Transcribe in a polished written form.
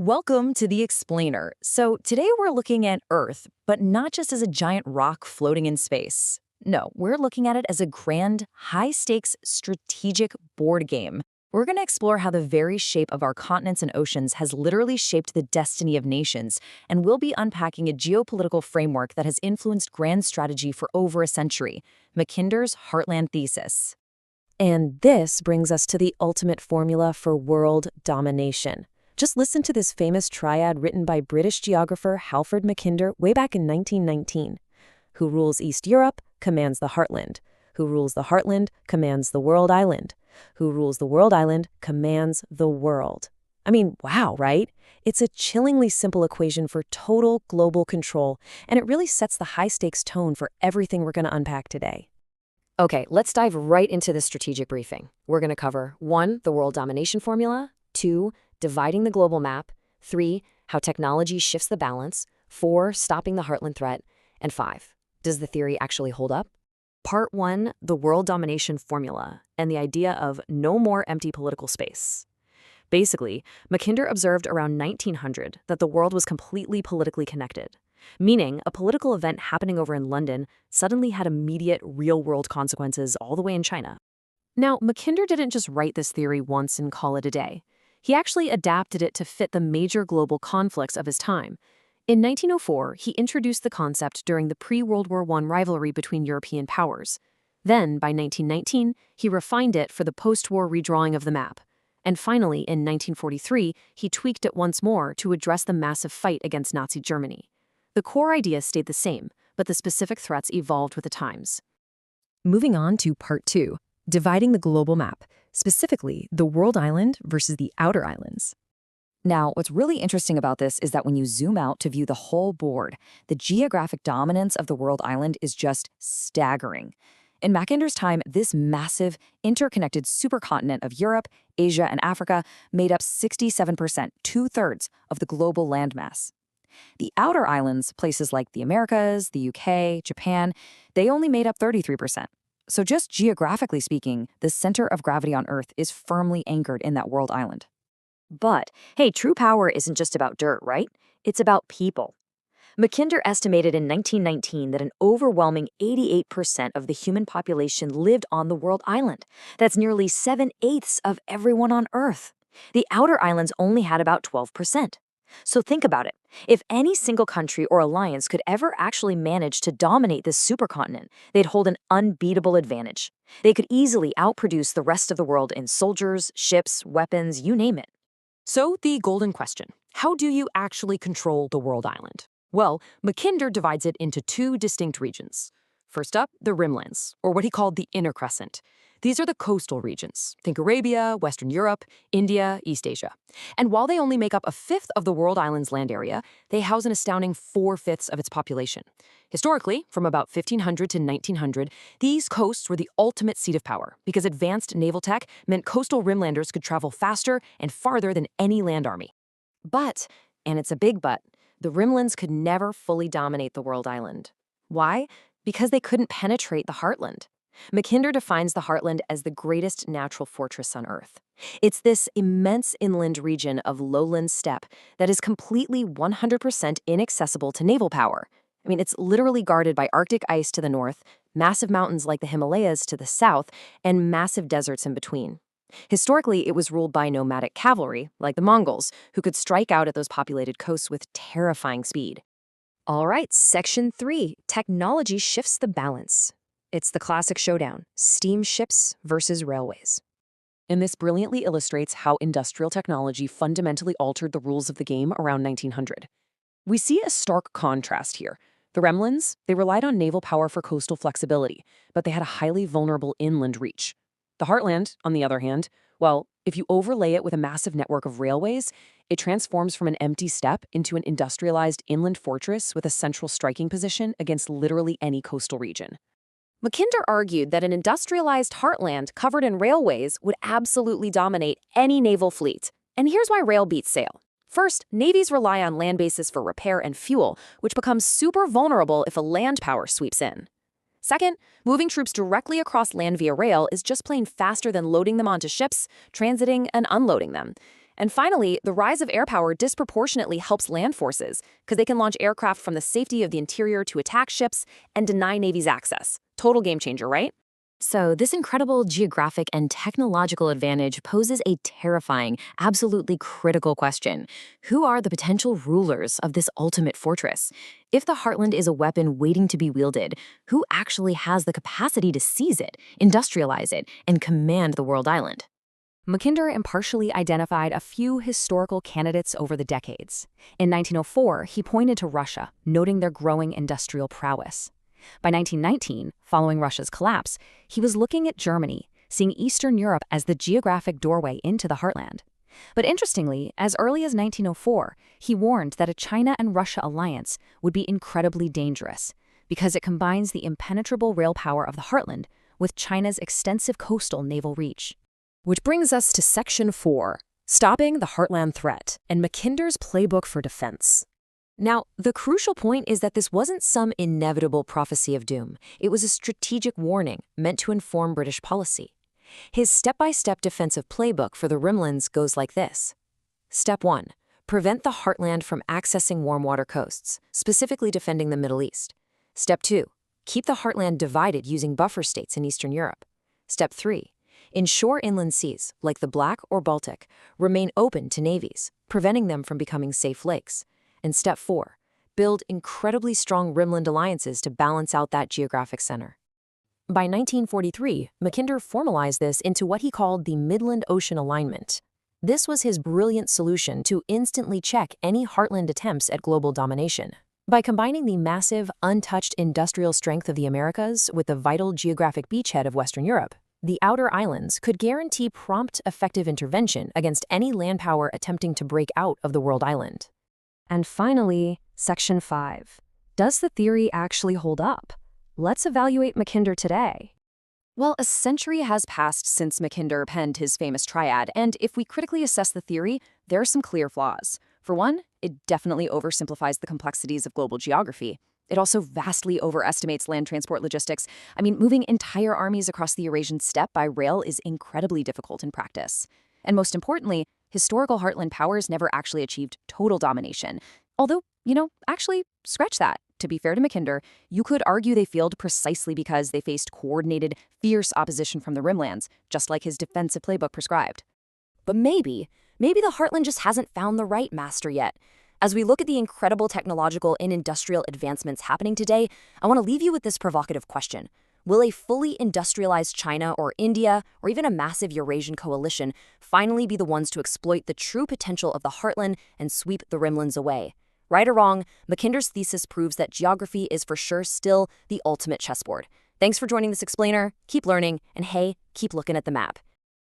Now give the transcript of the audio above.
Welcome to The Explainer. So today we're looking at Earth, but not just as a giant rock floating in space. No, we're looking at it as a grand, high-stakes, strategic board game. We're going to explore how the very shape of our continents and oceans has literally shaped the destiny of nations, and we'll be unpacking a geopolitical framework that has influenced grand strategy for over a century, Mackinder's Heartland Thesis. And this brings us to the ultimate formula for world domination. Just listen to this famous triad written by British geographer Halford Mackinder way back in 1919. Who rules East Europe commands the heartland. Who rules the heartland commands the world island. Who rules the world island commands the world. I mean, wow, right? It's a chillingly simple equation for total global control, and it really sets the high-stakes tone for everything we're going to unpack today. Okay, let's dive right into the strategic briefing. We're going to cover 1. The world domination formula, 2. Dividing the global map, 3. How technology shifts the balance, 4. Stopping the heartland threat, and 5. Does the theory actually hold up? Part 1, the world domination formula, and the idea of no more empty political space. Basically, Mackinder observed around 1900 that the world was completely politically connected, meaning a political event happening over in London suddenly had immediate real-world consequences all the way in China. Now, Mackinder didn't just write this theory once and call it a day. He actually adapted it to fit the major global conflicts of his time. In 1904, he introduced the concept during the pre-World War I rivalry between European powers. Then, by 1919, he refined it for the post-war redrawing of the map. And finally, in 1943, he tweaked it once more to address the massive fight against Nazi Germany. The core idea stayed the same, but the specific threats evolved with the times. Moving on to Part 2, dividing the global map, specifically the world island versus the outer islands. Now, what's really interesting about this is that when you zoom out to view the whole board, the geographic dominance of the world island is just staggering. In Mackinder's time, this massive, interconnected supercontinent of Europe, Asia, and Africa made up 67%, two-thirds of the global landmass. The outer islands, places like the Americas, the UK, Japan, they only made up 33%. So just geographically speaking, the center of gravity on Earth is firmly anchored in that world island. But, hey, true power isn't just about dirt, right? It's about people. Mackinder estimated in 1919 that an overwhelming 88% of the human population lived on the world island. That's nearly 7/8 of everyone on Earth. The outer islands only had about 12%. So think about it. If any single country or alliance could ever actually manage to dominate this supercontinent, they'd hold an unbeatable advantage. They could easily outproduce the rest of the world in soldiers, ships, weapons, you name it. So the golden question, how do you actually control the world island? Well, Mackinder divides it into two distinct regions. First up, the rimlands, or what he called the inner crescent. These are the coastal regions. Think Arabia, Western Europe, India, East Asia. And while they only make up a fifth of the world island's land area, they house an astounding 4/5 of its population. Historically, from about 1500 to 1900, these coasts were the ultimate seat of power because advanced naval tech meant coastal rimlanders could travel faster and farther than any land army. But, and it's a big but, the rimlands could never fully dominate the world island. Why? Because they couldn't penetrate the heartland. Mackinder defines the heartland as the greatest natural fortress on Earth. It's this immense inland region of lowland steppe that is completely 100% inaccessible to naval power. I mean, it's literally guarded by Arctic ice to the north, massive mountains like the Himalayas to the south, and massive deserts in between. Historically, it was ruled by nomadic cavalry, like the Mongols, who could strike out at those populated coasts with terrifying speed. All right, Section 3, technology shifts the balance. It's the classic showdown, steamships versus railways. And this brilliantly illustrates how industrial technology fundamentally altered the rules of the game around 1900. We see a stark contrast here. The rimlands, they relied on naval power for coastal flexibility, but they had a highly vulnerable inland reach. The heartland, on the other hand, well, if you overlay it with a massive network of railways, it transforms from an empty steppe into an industrialized inland fortress with a central striking position against literally any coastal region. Mackinder argued that an industrialized heartland covered in railways would absolutely dominate any naval fleet. And here's why rail beats sail. First, navies rely on land bases for repair and fuel, which becomes super vulnerable if a land power sweeps in. Second, moving troops directly across land via rail is just plain faster than loading them onto ships, transiting, and unloading them. And finally, the rise of air power disproportionately helps land forces because they can launch aircraft from the safety of the interior to attack ships and deny navies access. Total game changer, right? So this incredible geographic and technological advantage poses a terrifying, absolutely critical question. Who are the potential rulers of this ultimate fortress? If the Heartland is a weapon waiting to be wielded, who actually has the capacity to seize it, industrialize it, and command the world island? Mackinder impartially identified a few historical candidates over the decades. In 1904, he pointed to Russia, noting their growing industrial prowess. By 1919, following Russia's collapse, he was looking at Germany, seeing Eastern Europe as the geographic doorway into the heartland. But interestingly, as early as 1904, he warned that a China and Russia alliance would be incredibly dangerous because it combines the impenetrable rail power of the heartland with China's extensive coastal naval reach. Which brings us to Section 4, Stopping the Heartland Threat and Mackinder's Playbook for Defense. Now, the crucial point is that this wasn't some inevitable prophecy of doom. It was a strategic warning meant to inform British policy. His step-by-step defensive playbook for the Rimlands goes like this. Step 1. Prevent the heartland from accessing warm water coasts, specifically defending the Middle East. Step 2. Keep the heartland divided using buffer states in Eastern Europe. Step 3. Ensure inland seas, like the Black or Baltic, remain open to navies, preventing them from becoming safe lakes. And Step 4. Build incredibly strong Rimland alliances to balance out that geographic center. By 1943, Mackinder formalized this into what he called the Midland Ocean Alignment. This was his brilliant solution to instantly check any heartland attempts at global domination. By combining the massive, untouched industrial strength of the Americas with the vital geographic beachhead of Western Europe, the outer islands could guarantee prompt, effective intervention against any land power attempting to break out of the world island. And finally, Section 5. Does the theory actually hold up? Let's evaluate Mackinder today. Well, a century has passed since Mackinder penned his famous triad, and if we critically assess the theory, there are some clear flaws. For one, it definitely oversimplifies the complexities of global geography. It also vastly overestimates land transport logistics. Moving entire armies across the Eurasian steppe by rail is incredibly difficult in practice. And most importantly, historical heartland powers never actually achieved total domination. Although, actually, scratch that. To be fair to Mackinder, you could argue they failed precisely because they faced coordinated, fierce opposition from the Rimlands, just like his defensive playbook prescribed. But maybe the heartland just hasn't found the right master yet. As we look at the incredible technological and industrial advancements happening today, I want to leave you with this provocative question. Will a fully industrialized China or India, or even a massive Eurasian coalition, finally be the ones to exploit the true potential of the heartland and sweep the Rimlands away? Right or wrong, Mackinder's thesis proves that geography is for sure still the ultimate chessboard. Thanks for joining this explainer, keep learning, and hey, keep looking at the map.